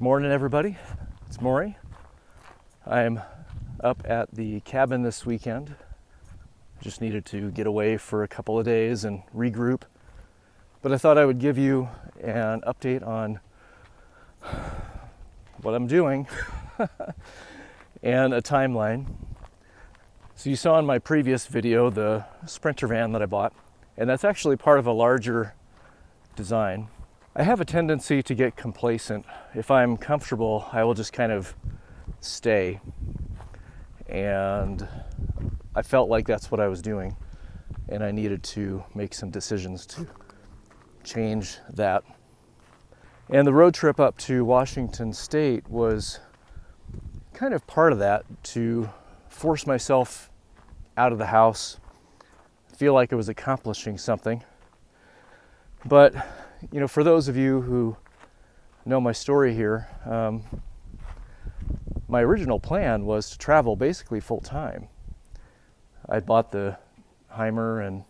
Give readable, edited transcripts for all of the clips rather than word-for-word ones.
morning, everybody. It's Maury. I'm up at the cabin this weekend. Just needed to get away for a couple of days and regroup. But I thought I would give you an update on what I'm doing and a timeline. So you saw in my previous video the Sprinter van that I bought, and that's actually part of a larger design. I have a tendency to get complacent. If I'm comfortable, I will just kind of stay. And I felt like that's what I was doing, and I needed to make some decisions to change that. And the road trip up to Washington State was kind of part of that, to force myself out of the house, feel like I was accomplishing something. But, you know, for those of you who know my story here, my original plan was to travel basically full time. I bought the Heimer and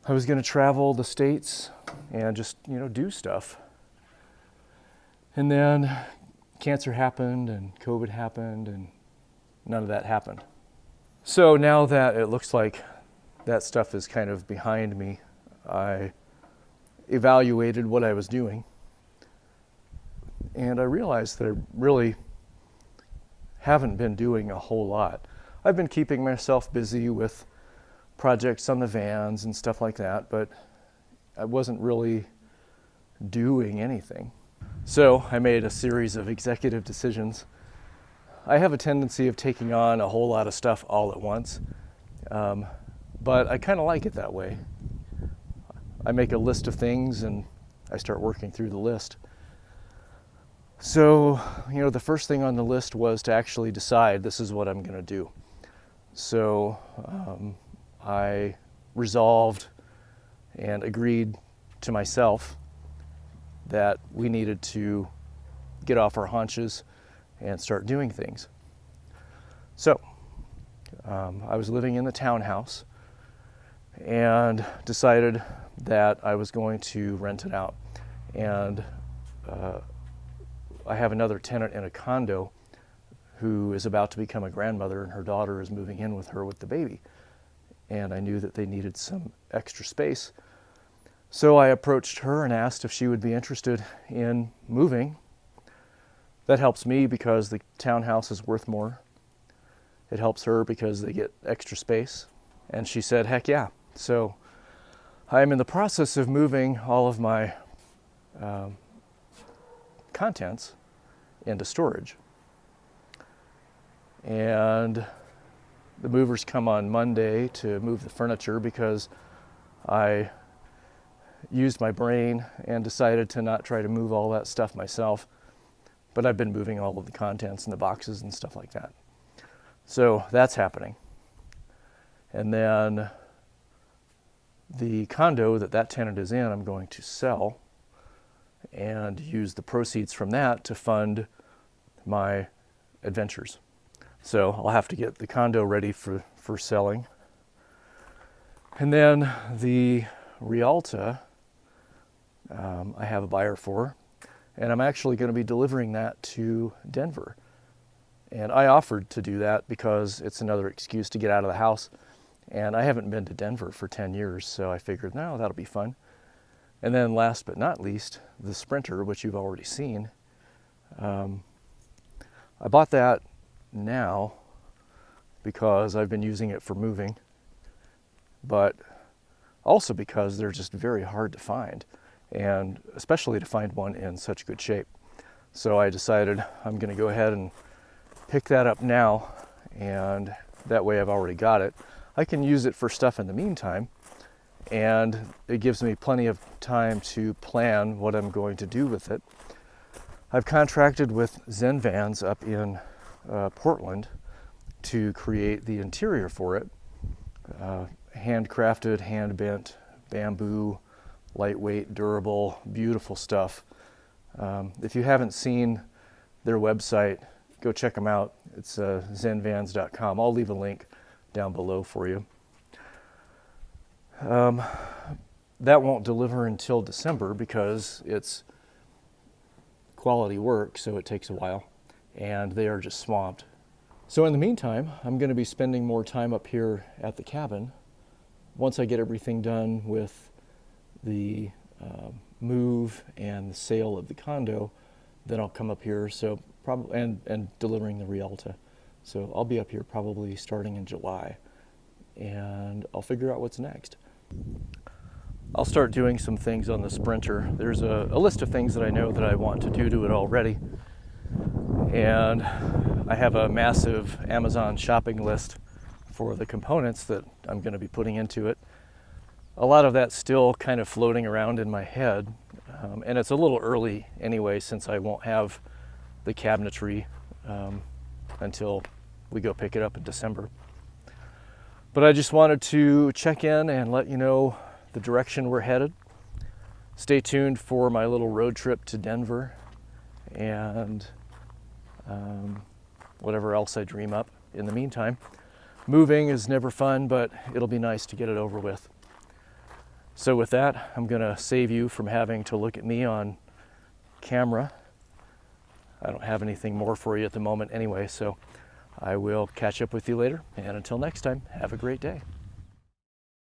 I was going to travel the States and just, do stuff. And then cancer happened and COVID happened and none of that happened. So now that it looks like that stuff is kind of behind me, I evaluated what I was doing, and I realized that I really haven't been doing a whole lot. I've been keeping myself busy with projects on the vans and stuff like that, but I wasn't really doing anything. So I made a series of executive decisions. I have a tendency of taking on a whole lot of stuff all at once, but I kind of like it that way. I make a list of things and I start working through the list. So, the first thing on the list was to actually decide this is what I'm going to do. So I resolved and agreed to myself that we needed to get off our haunches and start doing things. So I was living in the townhouse and decided that I was going to rent it out. And I have another tenant in a condo who is about to become a grandmother, and her daughter is moving in with her with the baby. And I knew that they needed some extra space. So I approached her and asked if she would be interested in moving. That helps me because the townhouse is worth more. It helps her because they get extra space. And she said, heck yeah. So I'm in the process of moving all of my contents into storage. And the movers come on Monday to move the furniture because I used my brain and decided to not try to move all that stuff myself. But I've been moving all of the contents and the boxes and stuff like that. So that's happening. And then the condo that tenant is in, I'm going to sell and use the proceeds from that to fund my adventures. So I'll have to get the condo ready for selling. And then the Rialta, I have a buyer for, and I'm actually going to be delivering that to Denver. And I offered to do that because it's another excuse to get out of the house. And I haven't been to Denver for 10 years, so I figured, no, that'll be fun. And then last but not least, the Sprinter, which you've already seen. I bought that now because I've been using it for moving, but also because they're just very hard to find, and especially to find one in such good shape. So I decided I'm going to go ahead and pick that up now, and that way I've already got it. I can use it for stuff in the meantime, and it gives me plenty of time to plan what I'm going to do with it. I've contracted with ZenVanz up in Portland to create the interior for it. Handcrafted, hand-bent, bamboo, lightweight, durable, beautiful stuff. If you haven't seen their website, go check them out. It's ZenVanz.com. I'll leave a link down below for you. That won't deliver until December because it's quality work, so it takes a while, and they are just swamped. So in the meantime, I'm going to be spending more time up here at the cabin. Once I get everything done with the move and the sale of the condo, then I'll come up here. So probably and delivering the Rialta. So I'll be up here probably starting in July, and I'll figure out what's next. I'll start doing some things on the Sprinter. There's a list of things that I know that I want to do to it already, and I have a massive Amazon shopping list for the components that I'm going to be putting into it. A lot of that's still kind of floating around in my head, and it's a little early anyway, since I won't have the cabinetry until we go pick it up in December. But I just wanted to check in and let you know the direction we're headed. Stay tuned for my little road trip to Denver and whatever else I dream up in the meantime. Moving is never fun, but it'll be nice to get it over with. So with that, I'm gonna save you from having to look at me on camera. I don't have anything more for you at the moment anyway, so I will catch up with you later. And until next time, have a great day.